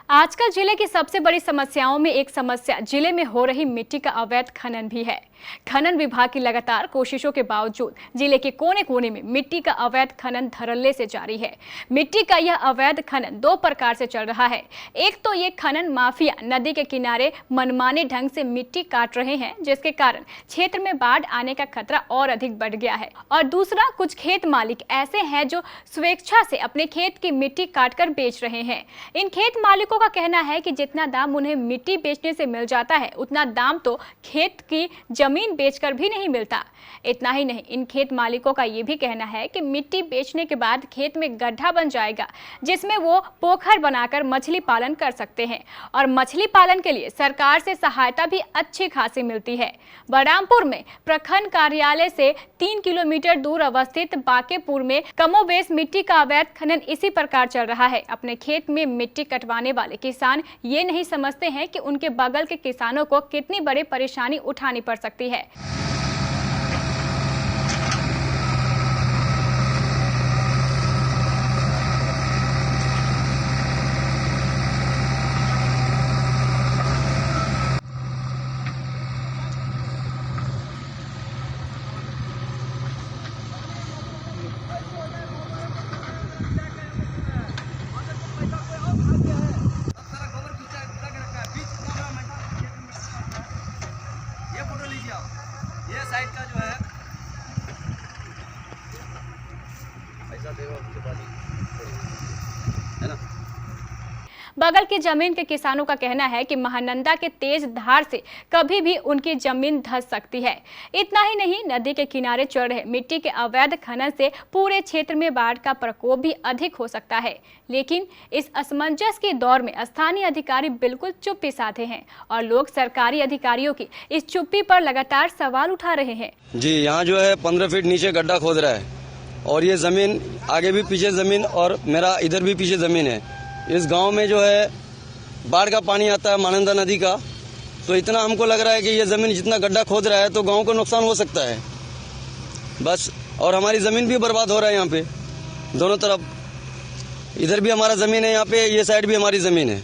आजकल जिले की सबसे बड़ी समस्याओं में एक समस्या जिले में हो रही मिट्टी का अवैध खनन भी है। खनन विभाग की लगातार कोशिशों के बावजूद जिले के कोने कोने में मिट्टी का अवैध खनन धड़ल्ले से जारी है। मिट्टी का यह अवैध खनन दो प्रकार से चल रहा है। एक तो ये खनन माफिया नदी के किनारे मनमाने ढंग से मिट्टी काट रहे हैं, जिसके कारण क्षेत्र में बाढ़ आने का खतरा और अधिक बढ़ गया है। और दूसरा, कुछ खेत मालिक ऐसे हैं जो स्वेच्छा से अपने खेत की मिट्टी काटकर बेच रहे हैं। इन खेत मालिकों का कहना है कि जितना दाम उन्हें मिट्टी बेचने से मिल जाता है, उतना दाम तो खेत की जमीन बेचकर भी नहीं मिलता। इतना ही नहीं, इन खेत मालिकों का ये भी कहना है कि मिट्टी बेचने के बाद खेत में गड्ढा बन जाएगा, जिसमें वो पोखर बनाकर मछली पालन कर सकते हैं। और मछली पालन के लिए सरकार से सहायता भी अच्छी खासी मिलती है। बलरामपुर में प्रखंड कार्यालय से 3 किलोमीटर दूर अवस्थित बाकेपुर में कमोबेश मिट्टी का अवैध खनन इसी प्रकार चल रहा है। अपने खेत में मिट्टी कटवाने वाले किसान ये नहीं समझते हैं कि उनके बगल के किसानों को कितनी बड़ी परेशानी उठानी पड़ सकती है। ये साइड का जो है पैसा देगा उसके बाद है ना। बगल की जमीन के किसानों का कहना है कि महानंदा के तेज धार से कभी भी उनकी जमीन धंस सकती है। इतना ही नहीं, नदी के किनारे चल रहे मिट्टी के अवैध खनन से पूरे क्षेत्र में बाढ़ का प्रकोप भी अधिक हो सकता है। लेकिन इस असमंजस के दौर में स्थानीय अधिकारी बिल्कुल चुप्पी साधे हैं और लोग सरकारी अधिकारियों की इस चुप्पी पर लगातार सवाल उठा रहे हैं। जी, यहाँ जो है 15 फीट नीचे गड्ढा खोद रहा है और ये जमीन आगे भी पीछे जमीन और मेरा इधर भी पीछे जमीन है। इस गांव में जो है बाढ़ का पानी आता है महानंदा नदी का, तो इतना हमको लग रहा है कि ये जमीन जितना गड्ढा खोद रहा है तो गांव को नुकसान हो सकता है बस। और हमारी जमीन भी बर्बाद हो रहा है यहाँ पे दोनों तरफ। इधर भी हमारा जमीन है, यहाँ पे ये साइड भी हमारी जमीन है।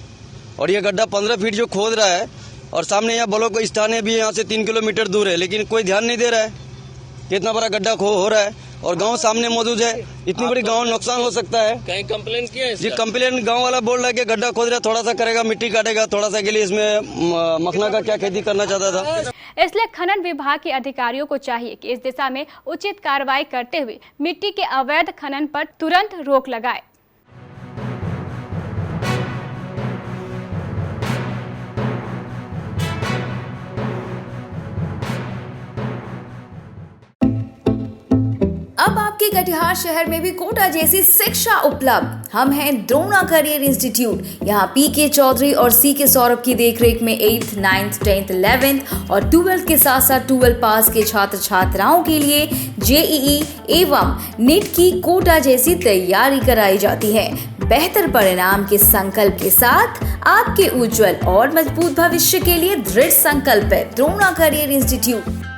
और ये गड्ढा 15 फीट जो खोद रहा है और सामने यहाँ ब्लॉक स्थान है भी यहाँ से 3 किलोमीटर दूर है, लेकिन कोई ध्यान नहीं दे रहा है कि इतना बड़ा गड्ढा हो रहा है और गांव सामने मौजूद है। इतनी बड़ी गांव नुकसान हो सकता है। कहीं कंप्लेन किया है? जी, कंप्लेन गांव वाला बोल रहा है कि गड्ढा खोद रहा है, थोड़ा सा करेगा, मिट्टी काटेगा थोड़ा सा के लिए, इसमें मखना का क्या खेती करना चाहता था। इसलिए खनन विभाग के अधिकारियों को चाहिए कि इस दिशा में उचित कार्रवाई करते हुए मिट्टी के अवैध खनन पर तुरंत रोक लगाए। अब आपके कटिहार शहर में भी कोटा जैसी शिक्षा उपलब्ध। हम हैं द्रोणा करियर इंस्टीट्यूट। यहाँ पीके चौधरी और सीके सौरभ की देखरेख में 8th, 9th, 10th, 11th और 12th के साथ साथ 12 पास के छात्र छात्राओं के लिए जेईई एवं नीट की कोटा जैसी तैयारी कराई जाती है। बेहतर परिणाम के संकल्प के साथ आपके उज्जवल और मजबूत भविष्य के लिए दृढ़ संकल्प है द्रोणा करियर इंस्टीट्यूट।